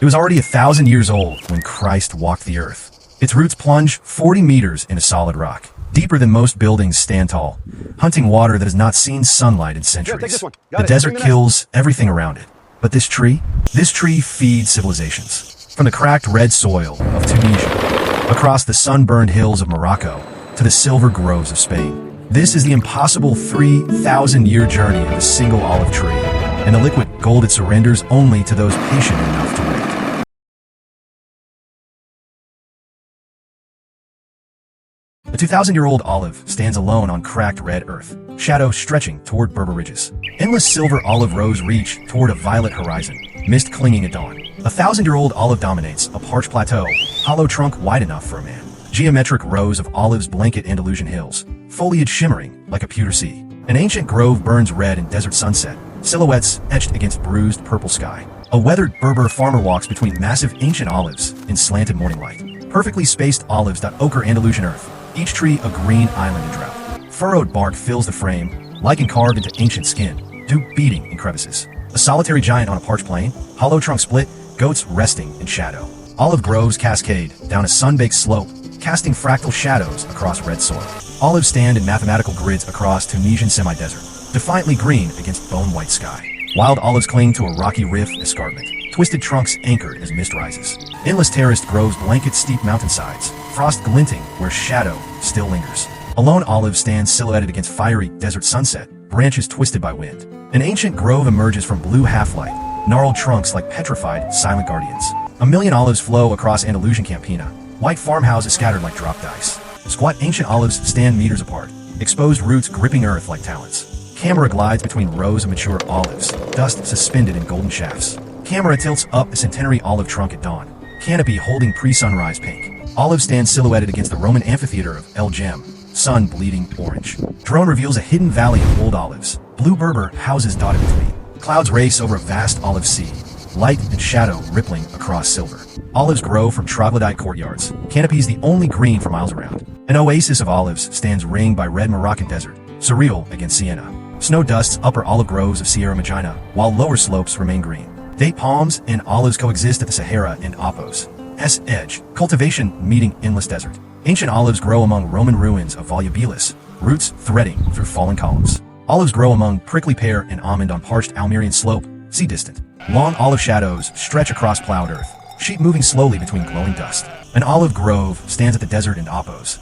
It was already 1,000 years old when Christ walked the earth. Its roots plunge 40 meters into solid rock, deeper than most buildings stand tall, hunting water that has not seen sunlight in centuries. The desert kills everything around it. But this tree feeds civilizations. From the cracked red soil of Tunisia, across the sunburned hills of Morocco, to the silver groves of Spain. This is the impossible 3,000-year journey of a single olive tree, and the liquid gold it surrenders only to those patient enough to wait. The 2,000-year-old olive stands alone on cracked red earth, shadow stretching toward Berber ridges. Endless silver olive rows reach toward a violet horizon, mist clinging at dawn. 1,000-year-old olive dominates a parched plateau, hollow trunk wide enough for a man. Geometric rows of olives blanket Andalusian hills, foliage shimmering like a pewter sea. An ancient grove burns red in desert sunset, silhouettes etched against bruised purple sky. A weathered Berber farmer walks between massive ancient olives in slanted morning light. Perfectly spaced olives dot ochre Andalusian earth, each tree a green island in drought. Furrowed bark fills the frame, lichen carved into ancient skin, dew beating in crevices. A solitary giant on a parched plain, hollow trunk split, goats resting in shadow. Olive groves cascade down a sun-baked slope, casting fractal shadows across red soil. Olives stand in mathematical grids across Tunisian semi-desert, defiantly green against bone-white sky. Wild olives cling to a rocky rift escarpment, twisted trunks anchored as mist rises. Endless terraced groves blanket steep mountainsides, frost glinting where shadow still lingers. A lone olive stands silhouetted against fiery desert sunset, branches twisted by wind. An ancient grove emerges from blue half-light, gnarled trunks like petrified, silent guardians. A million olives flow across Andalusian campiña, white farmhouses scattered like drop dice. Squat ancient olives stand meters apart, exposed roots gripping earth like talons. Camera glides between rows of mature olives, dust suspended in golden shafts. Camera tilts up a centenary olive trunk at dawn, canopy holding pre-sunrise pink. Olive stands silhouetted against the Roman amphitheater of El Gem, sun bleeding orange. Drone reveals a hidden valley of old olives, blue Berber houses dotted between. Clouds race over a vast olive sea, light and shadow rippling across silver. Olives grow from troglodyte courtyards, canopies the only green for miles around. An oasis of olives stands ringed by red Moroccan desert, surreal against Sienna. Snow dusts upper olive groves of Sierra Magina, while lower slopes remain green. Date palms and olives coexist at the Sahara and Apos' edge, cultivation meeting endless desert. Ancient olives grow among Roman ruins of Volubilis, roots threading through fallen columns. Olives grow among prickly pear and almond on parched Almerian slope, see distant. Long olive shadows stretch across plowed earth, sheep moving slowly between glowing dust. An olive grove stands at the desert and Apos'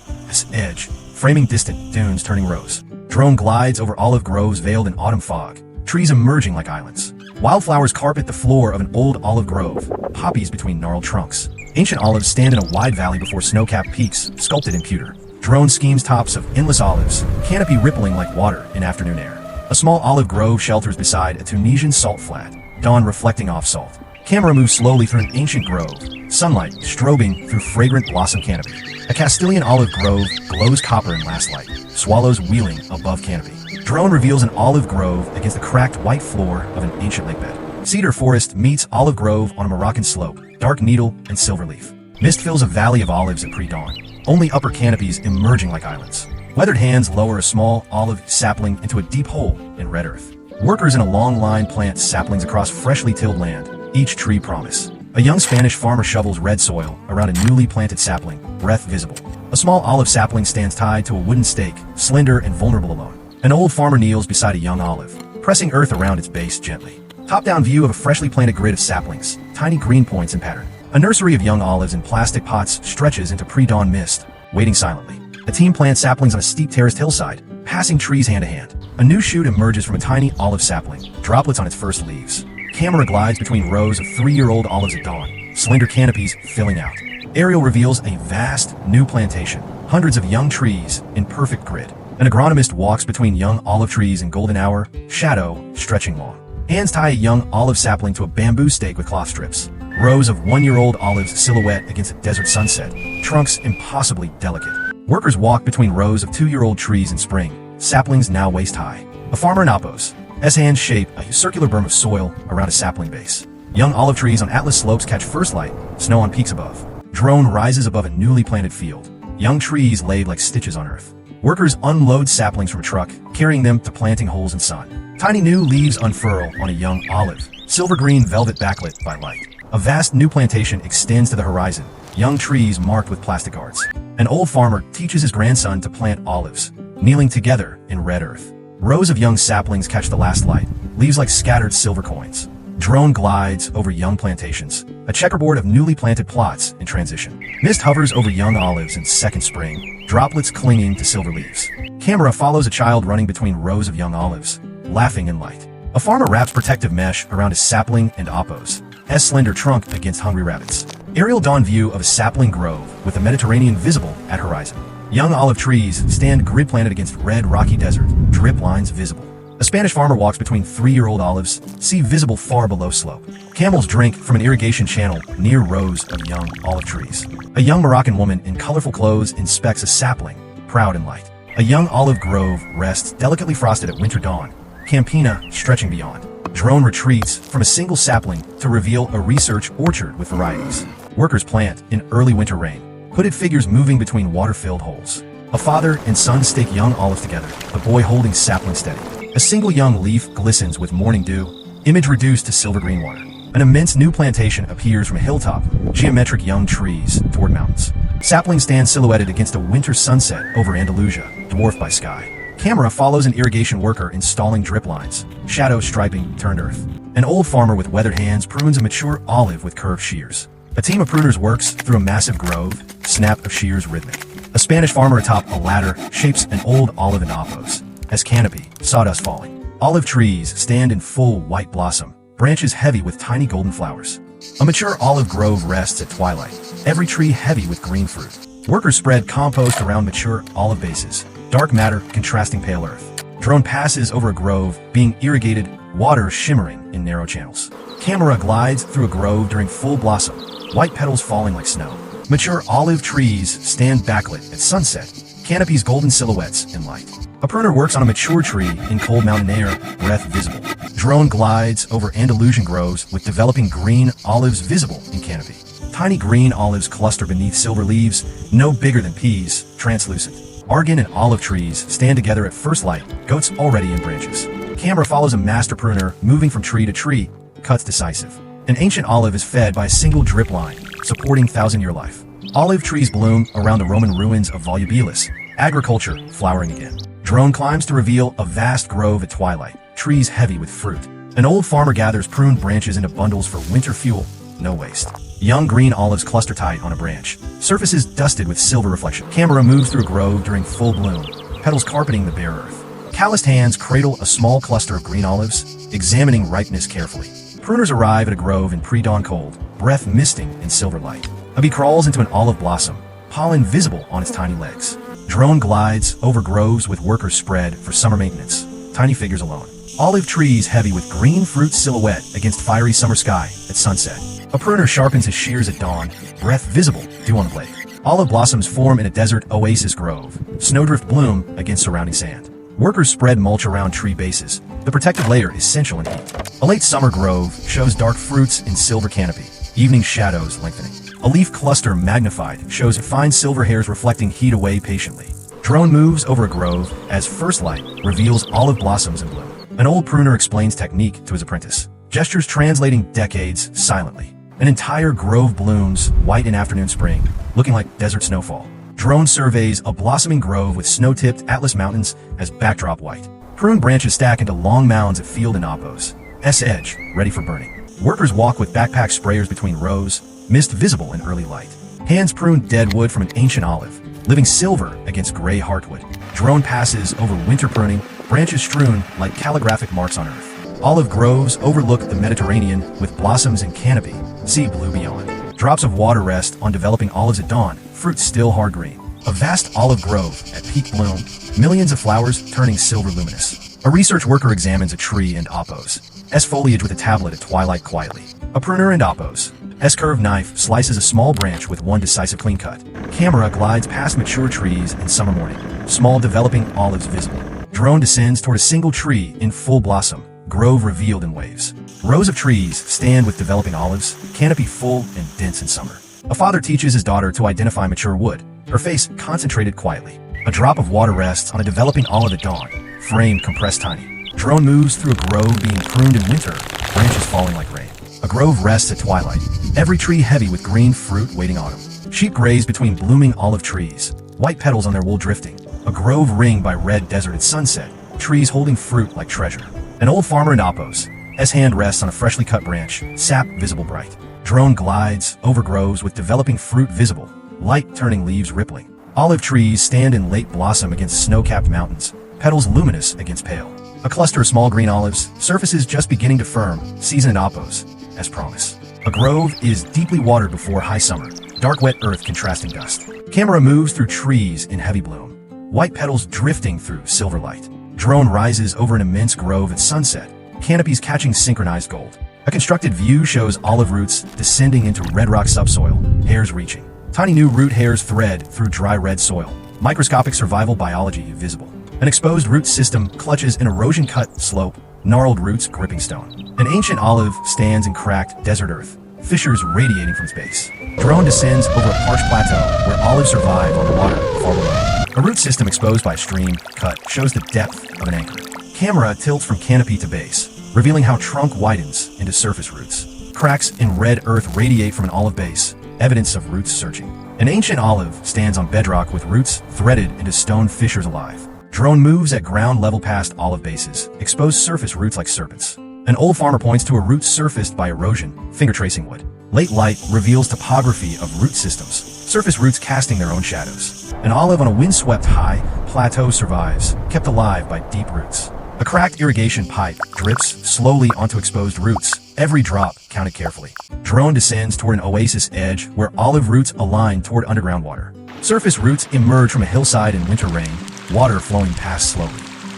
edge, framing distant dunes turning rose. Drone glides over olive groves veiled in autumn fog, trees emerging like islands. Wildflowers carpet the floor of an old olive grove, poppies between gnarled trunks. Ancient olives stand in a wide valley before snow-capped peaks, sculpted in pewter. Drone schemes tops of endless olives, canopy rippling like water in afternoon air. A small olive grove shelters beside a Tunisian salt flat, dawn reflecting off salt. Camera moves slowly through an ancient grove, sunlight strobing through fragrant blossom canopy. A Castilian olive grove glows copper in last light, swallows wheeling above canopy. Drone reveals an olive grove against the cracked white floor of an ancient lakebed. Cedar forest meets olive grove on a Moroccan slope, dark needle and silver leaf. Mist fills a valley of olives at pre-dawn, only upper canopies emerging like islands. Weathered hands lower a small olive sapling into a deep hole in red earth. Workers in a long line plant saplings across freshly tilled land, each tree promise. A young Spanish farmer shovels red soil around a newly planted sapling, breath visible. A small olive sapling stands tied to a wooden stake, slender and vulnerable alone. An old farmer kneels beside a young olive, pressing earth around its base gently. Top-down view of a freshly planted grid of saplings, tiny green points in pattern. A nursery of young olives in plastic pots stretches into pre-dawn mist, waiting silently. A team plants saplings on a steep terraced hillside, passing trees hand to hand. A new shoot emerges from a tiny olive sapling, droplets on its first leaves. Camera glides between rows of 3-year-old olives at dawn, slender canopies filling out. Aerial reveals a vast, new plantation, hundreds of young trees in perfect grid. An agronomist walks between young olive trees in golden hour, shadow stretching long. Hands tie a young olive sapling to a bamboo stake with cloth strips. Rows of 1-year-old olives silhouette against a desert sunset, trunks impossibly delicate. Workers walk between rows of 2-year-old trees in spring, saplings now waist high. A farmer in Apos' hands shape a circular berm of soil around a sapling base. Young olive trees on Atlas slopes catch first light, snow on peaks above. Drone rises above a newly planted field, young trees laid like stitches on earth. Workers unload saplings from a truck, carrying them to planting holes in sun. Tiny new leaves unfurl on a young olive, silver green velvet backlit by light. A vast new plantation extends to the horizon, young trees marked with plastic guards. An old farmer teaches his grandson to plant olives, kneeling together in red earth. Rows of young saplings catch the last light, leaves like scattered silver coins. Drone glides over young plantations, a checkerboard of newly planted plots in transition. Mist hovers over young olives in second spring, droplets clinging to silver leaves. Camera follows a child running between rows of young olives, laughing in light. A farmer wraps protective mesh around his sapling and oppos, his slender trunk against hungry rabbits. Aerial dawn view of a sapling grove with the Mediterranean visible at horizon. Young olive trees stand grid planted against red rocky desert, drip lines visible. A Spanish farmer walks between 3-year-old olives, sea visible far below slope. Camels drink from an irrigation channel near rows of young olive trees. A young Moroccan woman in colorful clothes inspects a sapling, proud and light. A young olive grove rests delicately frosted at winter dawn, campiña stretching beyond. Drone retreats from a single sapling to reveal a research orchard with varieties. Workers plant in early winter rain, hooded figures moving between water-filled holes. A father and son stake young olives together, the boy holding sapling steady. A single young leaf glistens with morning dew, image reduced to silver-green water. An immense new plantation appears from a hilltop, geometric young trees toward mountains. Saplings stand silhouetted against a winter sunset over Andalusia, dwarfed by sky. Camera follows an irrigation worker installing drip lines, shadow striping turned earth. An old farmer with weathered hands prunes a mature olive with curved shears. A team of pruners works through a massive grove, snap of shears rhythmic. A Spanish farmer atop a ladder shapes an old olive in oppos. As canopy, sawdust falling. Olive trees stand in full white blossom, branches heavy with tiny golden flowers. A mature olive grove rests at twilight, every tree heavy with green fruit. Workers spread compost around mature olive bases, dark matter contrasting pale earth. Drone passes over a grove, being irrigated, water shimmering in narrow channels. Camera glides through a grove during full blossom, white petals falling like snow. Mature olive trees stand backlit at sunset, canopies golden silhouettes in light. A pruner works on a mature tree in cold mountain air, breath visible. Drone glides over Andalusian groves with developing green olives visible in canopy. Tiny green olives cluster beneath silver leaves, no bigger than peas, translucent. Argan and olive trees stand together at first light, goats already in branches. Camera follows a master pruner moving from tree to tree, cuts decisive. An ancient olive is fed by a single drip line, supporting thousand-year life. Olive trees bloom around the Roman ruins of Volubilis, agriculture flowering again. Drone climbs to reveal a vast grove at twilight, trees heavy with fruit. An old farmer gathers pruned branches into bundles for winter fuel, no waste. Young green olives cluster tight on a branch, surfaces dusted with silver reflection. Camera moves through a grove during full bloom, petals carpeting the bare earth. Calloused hands cradle a small cluster of green olives, examining ripeness carefully. Pruners arrive at a grove in pre-dawn cold, breath misting in silver light. A bee crawls into an olive blossom, pollen visible on its tiny legs. Drone glides over groves with workers spread for summer maintenance, tiny figures alone. Olive trees heavy with green fruit silhouette against fiery summer sky at sunset. A pruner sharpens his shears at dawn, breath visible, dew on the blade. Olive blossoms form in a desert oasis grove, snowdrift bloom against surrounding sand. Workers spread mulch around tree bases, the protective layer essential in heat. A late summer grove shows dark fruits in silver canopy, evening shadows lengthening. A leaf cluster magnified shows fine silver hairs reflecting heat away patiently. Drone moves over a grove as first light reveals olive blossoms in bloom. An old pruner explains technique to his apprentice, gestures translating decades silently. An entire grove blooms, white in afternoon spring, looking like desert snowfall. Drone surveys a blossoming grove with snow-tipped Atlas Mountains as backdrop white. Prune branches stack into long mounds at field and oppos, edge, ready for burning. Workers walk with backpack sprayers between rows, mist visible in early light. Hands prune dead wood from an ancient olive, living silver against gray heartwood. Drone passes over winter pruning, branches strewn like calligraphic marks on earth. Olive groves overlook the Mediterranean with blossoms and canopy, sea blue beyond. Drops of water rest on developing olives at dawn, fruit still hard green. A vast olive grove at peak bloom, millions of flowers turning silver luminous. A research worker examines a tree and oppos, foliage with a tablet at twilight quietly. A pruner and oppos. S-curved knife slices a small branch with one decisive clean cut. Camera glides past mature trees in summer morning, small developing olives visible. Drone descends toward a single tree in full blossom, grove revealed in waves. Rows of trees stand with developing olives, canopy full and dense in summer. A father teaches his daughter to identify mature wood, her face concentrated quietly. A drop of water rests on a developing olive at dawn, frame compressed tiny. Drone moves through a grove being pruned in winter, branches falling like rain. A grove rests at twilight, every tree heavy with green fruit waiting autumn. Sheep graze between blooming olive trees, white petals on their wool drifting. A grove ringed by red desert at sunset, trees holding fruit like treasure. An old farmer in Oppos, his hand rests on a freshly cut branch, sap visible bright. Drone glides over groves with developing fruit visible, light turning leaves rippling. Olive trees stand in late blossom against snow-capped mountains, petals luminous against pale. A cluster of small green olives, surfaces just beginning to firm, season in Oppos, as promised. A grove is deeply watered before high summer, dark wet earth contrasting dust. Camera moves through trees in heavy bloom, white petals drifting through silver light. Drone rises over an immense grove at sunset, canopies catching synchronized gold. A constructed view shows olive roots descending into red rock subsoil, hairs reaching. Tiny new root hairs thread through dry red soil, microscopic survival biology visible. An exposed root system clutches an erosion-cut slope, gnarled roots gripping stone. An ancient olive stands in cracked desert earth, fissures radiating from its base. Drone descends over a parched plateau where olives survive on the water far below. A root system exposed by a stream cut shows the depth of an anchor. Camera tilts from canopy to base, revealing how trunk widens into surface roots. Cracks in red earth radiate from an olive base, evidence of roots searching. An ancient olive stands on bedrock with roots threaded into stone fissures alive. Drone moves at ground level past olive bases, exposed surface roots like serpents. An old farmer points to a root surfaced by erosion, finger tracing wood. Late light reveals topography of root systems, surface roots casting their own shadows. An olive on a windswept high plateau survives, kept alive by deep roots. A cracked irrigation pipe drips slowly onto exposed roots, every drop counted carefully. Drone descends toward an oasis edge where olive roots align toward underground water. Surface roots emerge from a hillside in winter rain, water flowing past slowly.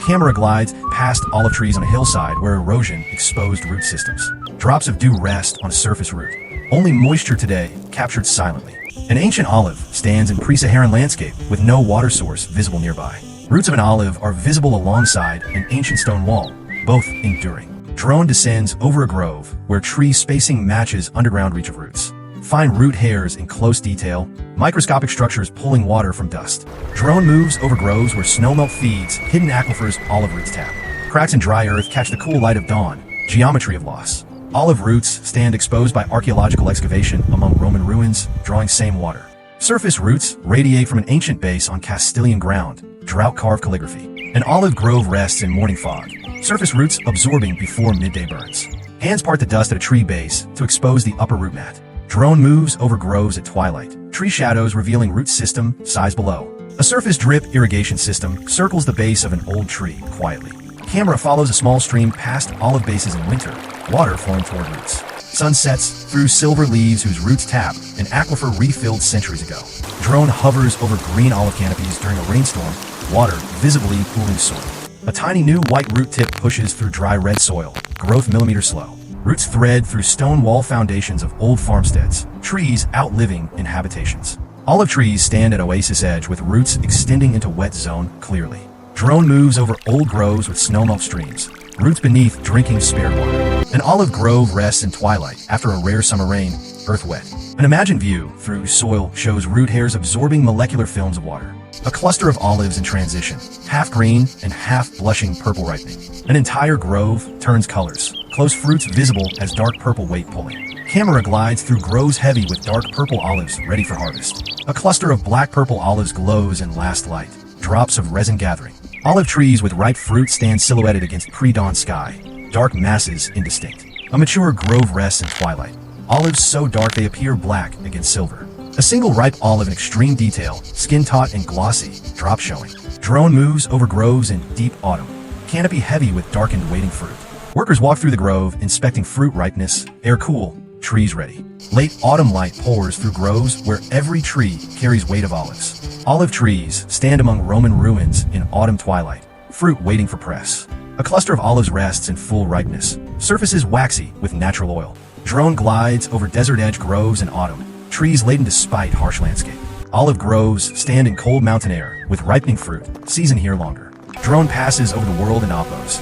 Camera glides past olive trees on a hillside where erosion exposed root systems. Drops of dew rest on a surface root. Only moisture today, captured silently. An ancient olive stands in pre-Saharan landscape with no water source visible nearby. Roots of an olive are visible alongside an ancient stone wall, both enduring. Drone descends over a grove where tree spacing matches underground reach of roots. Fine root hairs in close detail, microscopic structures pulling water from dust. Drone moves over groves where snowmelt feeds hidden aquifers olive roots tap. Cracks in dry earth catch the cool light of dawn, geometry of loss. Olive roots stand exposed by archaeological excavation among Roman ruins, drawing same water. Surface roots radiate from an ancient base on Castilian ground, drought-carved calligraphy. An olive grove rests in morning fog, surface roots absorbing before midday burns. Hands part the dust at a tree base to expose the upper root mat. Drone moves over groves at twilight, tree shadows revealing root system size below. A surface drip irrigation system circles the base of an old tree quietly. Camera follows a small stream past olive bases in winter, water flowing toward roots. Sun sets through silver leaves whose roots tap, an aquifer refilled centuries ago. Drone hovers over green olive canopies during a rainstorm, water visibly cooling soil. A tiny new white root tip pushes through dry red soil, growth millimeter slow. Roots thread through stone wall foundations of old farmsteads, trees outliving in habitations. Olive trees stand at oasis edge with roots extending into wet zone clearly. Drone moves over old groves with snowmelt streams, roots beneath drinking spirit water. An olive grove rests in twilight after a rare summer rain, earth wet. An imagined view through soil shows root hairs absorbing molecular films of water. A cluster of olives in transition, half green and half blushing purple ripening. An entire grove turns colors, close fruits visible as dark purple weight pulling. Camera glides through groves heavy with dark purple olives ready for harvest. A cluster of black-purple olives glows in last light, drops of resin gathering. Olive trees with ripe fruit stand silhouetted against pre-dawn sky, dark masses indistinct. A mature grove rests in twilight, olives so dark they appear black against silver. A single ripe olive in extreme detail, skin taut and glossy, drop showing. Drone moves over groves in deep autumn, canopy heavy with darkened waiting fruit. Workers walk through the grove, inspecting fruit ripeness, air cool, trees ready. Late autumn light pours through groves where every tree carries weight of olives. Olive trees stand among Roman ruins in autumn twilight, fruit waiting for press. A cluster of olives rests in full ripeness, surfaces waxy with natural oil. Drone glides over desert edge groves in autumn, trees laden despite harsh landscape. Olive groves stand in cold mountain air with ripening fruit, season here longer. Drone passes over the world in Oppos,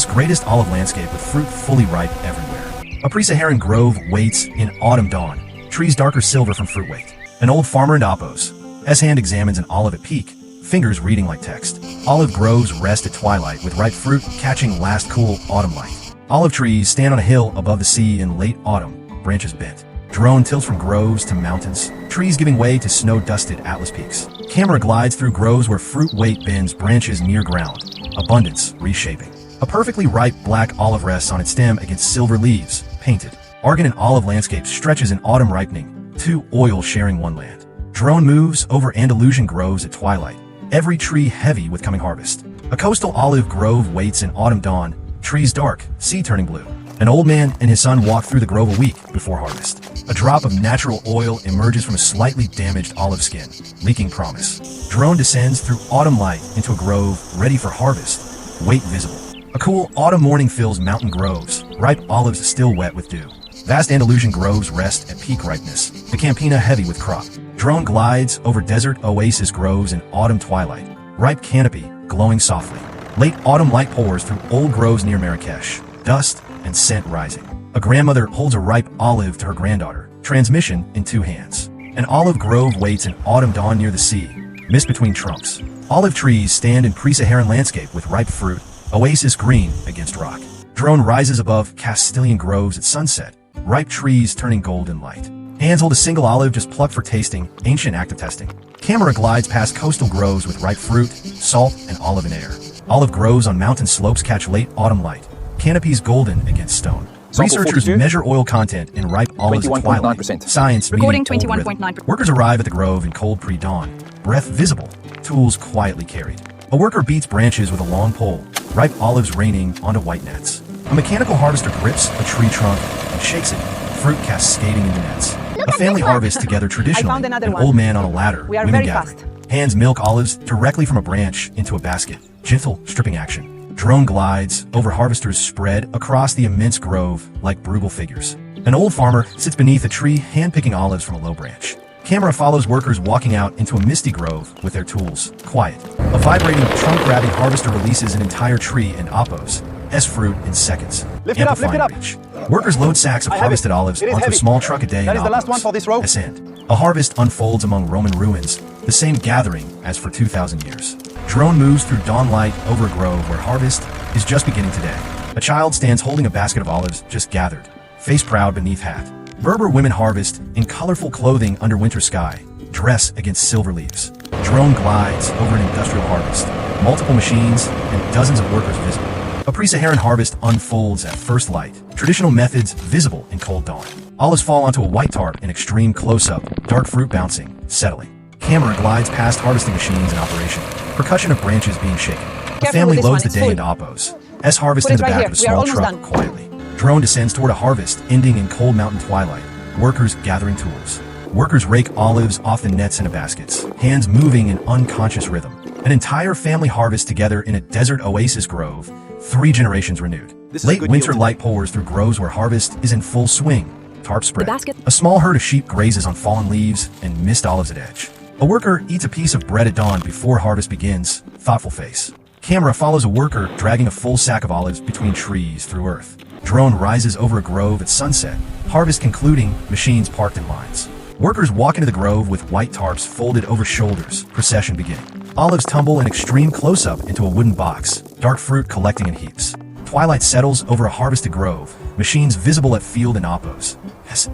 greatest olive landscape with fruit fully ripe everywhere. A pre-Saharan grove waits in autumn dawn, trees darker silver from fruit weight. An old farmer in Oppos, hand examines an olive at peak, fingers reading like text. Olive groves rest at twilight with ripe fruit catching last cool autumn light. Olive trees stand on a hill above the sea in late autumn, branches bent. Drone tilts from groves to mountains, trees giving way to snow-dusted Atlas peaks. Camera glides through groves where fruit weight bends branches near ground, abundance reshaping. A perfectly ripe black olive rests on its stem against silver leaves, painted. Argan and olive landscape stretches in autumn ripening, two oil sharing one land. Drone moves over Andalusian groves at twilight, every tree heavy with coming harvest. A coastal olive grove waits in autumn dawn, trees dark, sea turning blue. An old man and his son walk through the grove a week before harvest. A drop of natural oil emerges from a slightly damaged olive skin, leaking promise. Drone descends through autumn light into a grove ready for harvest, weight visible. A cool autumn morning fills mountain groves, ripe olives still wet with dew. Vast Andalusian groves rest at peak ripeness, the campiña heavy with crop. Drone glides over desert oasis groves in autumn twilight, ripe canopy glowing softly. Late autumn light pours through old groves near Marrakesh, dust and scent rising. A grandmother holds a ripe olive to her granddaughter, transmission in two hands. An olive grove waits in autumn dawn near the sea, mist between trunks. Olive trees stand in pre-Saharan landscape with ripe fruit, oasis green against rock. Drone rises above Castilian groves at sunset, ripe trees turning golden light. Hands hold a single olive just plucked for tasting, ancient act of testing. Camera glides past coastal groves with ripe fruit, salt, and olive in air. Olive groves on mountain slopes catch late autumn light, canopies golden against stone. Researchers measure oil content in ripe olives at twilight. Science Recording meeting old 21.9%. rhythm. Workers arrive at the grove in cold pre-dawn, breath visible, tools quietly carried. A worker beats branches with a long pole, ripe olives raining onto white nets. A mechanical harvester grips a tree trunk and shakes it, fruit cascading into nets. A family harvest together traditionally, an old man on a ladder, women gathering. Hands milk olives directly from a branch into a basket, gentle stripping action. Drone glides over harvesters spread across the immense grove like brugal figures. An old farmer sits beneath a tree hand-picking olives from a low branch. Camera follows workers walking out into a misty grove with their tools, quiet. A vibrating, trunk-grabbing harvester releases an entire tree and oppos fruit in seconds. Lift it up. Reach. Workers load sacks of harvested olives onto a small truck a day That and is the last one for this row. Ascend. A harvest unfolds among Roman ruins, the same gathering as for 2,000 years. Drone moves through dawn light over a grove where harvest is just beginning today. A child stands holding a basket of olives just gathered, face proud beneath hat. Berber women harvest in colorful clothing under winter sky, dress against silver leaves. Drone glides over an industrial harvest, multiple machines and dozens of workers visible. A pre-Saharan harvest unfolds at first light, traditional methods visible in cold dawn. Olives fall onto a white tarp in extreme close-up, dark fruit bouncing, settling. Camera glides past harvesting machines in operation, percussion of branches being shaken. A family loads the day into oppos. Harvest in the back of a small truck quietly. Drone descends toward a harvest, ending in cold mountain twilight. Workers gathering tools. Workers rake olives off the nets into baskets, hands moving in unconscious rhythm. An entire family harvest together in a desert oasis grove, 3 generations renewed. Late winter light pours through groves where harvest is in full swing. Tarp spread. A small herd of sheep grazes on fallen leaves and missed olives at edge. A worker eats a piece of bread at dawn before harvest begins, thoughtful face. Camera follows a worker dragging a full sack of olives between trees through earth. Drone rises over a grove at sunset, harvest concluding, machines parked in lines. Workers walk into the grove with white tarps folded over shoulders, procession beginning. Olives tumble in extreme close-up into a wooden box, dark fruit collecting in heaps. Twilight settles over a harvested grove, machines visible at field and oppos.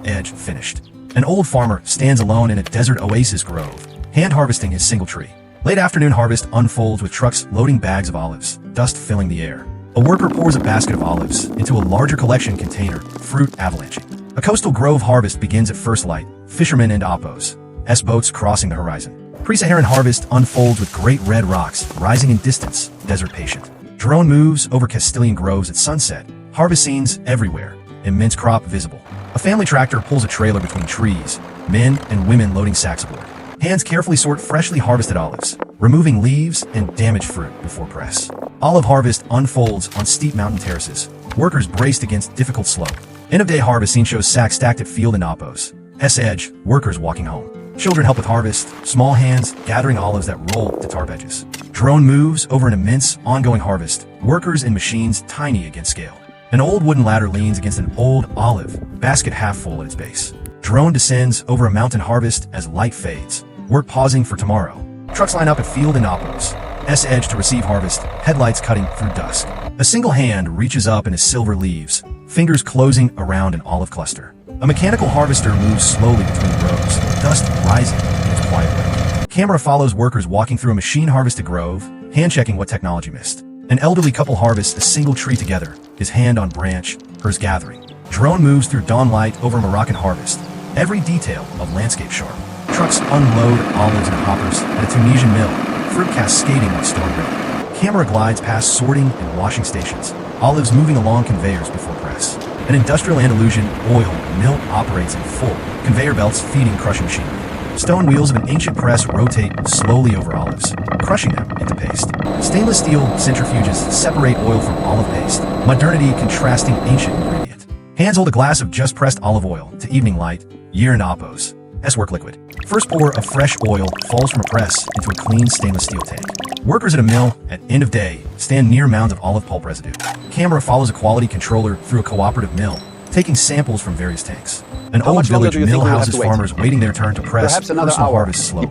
Edge finished. An old farmer stands alone in a desert oasis grove, hand harvesting his single tree. Late afternoon harvest unfolds with trucks loading bags of olives, dust filling the air. A worker pours a basket of olives into a larger collection container, fruit avalanching. A coastal grove harvest begins at first light, fishermen and oppos, boats crossing the horizon. Pre-Saharan harvest unfolds with great red rocks rising in distance, desert patient. Drone moves over Castilian groves at sunset, harvest scenes everywhere, immense crop visible. A family tractor pulls a trailer between trees, men and women loading sacks aboard. Hands carefully sort freshly harvested olives, removing leaves and damaged fruit before press. Olive harvest unfolds on steep mountain terraces, workers braced against difficult slope. End-of-day harvest scene shows sacks stacked at field and oppos. Edge, workers walking home. Children help with harvest, small hands gathering olives that roll to tarp edges. Drone moves over an immense, ongoing harvest, workers and machines tiny against scale. An old wooden ladder leans against an old olive, basket half full at its base. Drone descends over a mountain harvest as light fades, work pausing for tomorrow. Trucks line up at field and oppos. S-edge to receive harvest, headlights cutting through dusk. A single hand reaches up into silver leaves, fingers closing around an olive cluster. A mechanical harvester moves slowly between rows, dust rising in its quiet way. Camera follows workers walking through a machine-harvested grove, hand-checking what technology missed. An elderly couple harvests a single tree together, his hand on branch, hers gathering. Drone moves through dawn light over Moroccan harvest, every detail of landscape sharp. Trucks unload olives and hoppers at a Tunisian mill, fruit cascading like storm rain. Camera glides past sorting and washing stations, olives moving along conveyors before press. An industrial Andalusian oil mill operates in full, conveyor belts feeding crushing machinery. Stone wheels of an ancient press rotate slowly over olives, crushing them into paste. Stainless steel centrifuges separate oil from olive paste, modernity contrasting ancient ingredient. Hands hold a glass of just pressed olive oil to evening light, year and oppos. S-work liquid. First pour of fresh oil falls from a press into a clean stainless steel tank. Workers at a mill, at end of day, stand near mounds of olive pulp residue. Camera follows a quality controller through a cooperative mill, taking samples from various tanks. An old village mill houses farmers waiting their turn to press personal harvest slowly.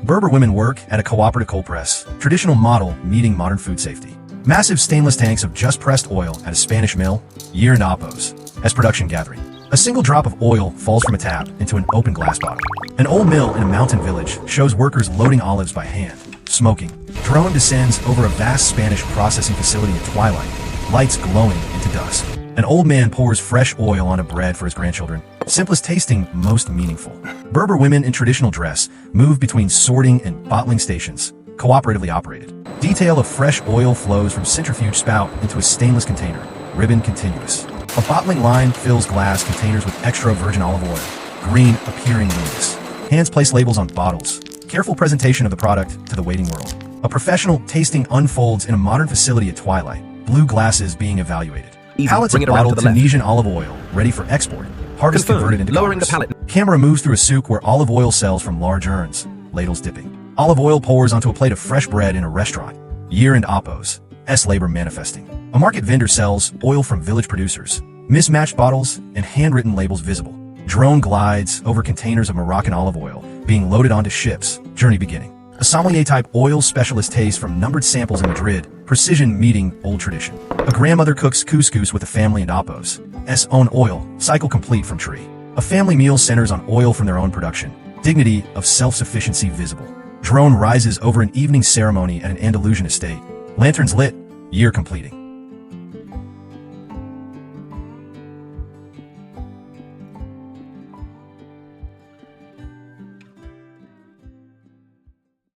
Berber women work at a cooperative cold press, traditional model meeting modern food safety. Massive stainless tanks of just pressed oil at a Spanish mill, year and oppos, as production gathering. A single drop of oil falls from a tap into an open glass bottle. An old mill in a mountain village shows workers loading olives by hand, smoking. Drone descends over a vast Spanish processing facility at twilight, lights glowing into dusk. An old man pours fresh oil on a bread for his grandchildren, simplest tasting, most meaningful. Berber women in traditional dress move between sorting and bottling stations, cooperatively operated. Detail of fresh oil flows from centrifuge spout into a stainless container, ribbon continuous. A bottling line fills glass containers with extra virgin olive oil, green appearing luminous. Hands place labels on bottles. Careful presentation of the product to the waiting world. A professional tasting unfolds in a modern facility at twilight, blue glasses being evaluated. Pallets of bottled Tunisian olive oil, ready for export. Harvest converted into lowering commerce. the pallet. Camera moves through a souk where olive oil sells from large urns, ladles dipping. Olive oil pours onto a plate of fresh bread in a restaurant. Year and oppos. S labor manifesting. A market vendor sells oil from village producers. Mismatched bottles and handwritten labels visible. Drone glides over containers of Moroccan olive oil being loaded onto ships. Journey beginning. A sommelier-type oil specialist tastes from numbered samples in Madrid. Precision meeting old tradition. A grandmother cooks couscous with a family and oppos. S own oil. Cycle complete from tree. A family meal centers on oil from their own production. Dignity of self-sufficiency visible. Drone rises over an evening ceremony at an Andalusian estate. Lanterns lit. Year completing.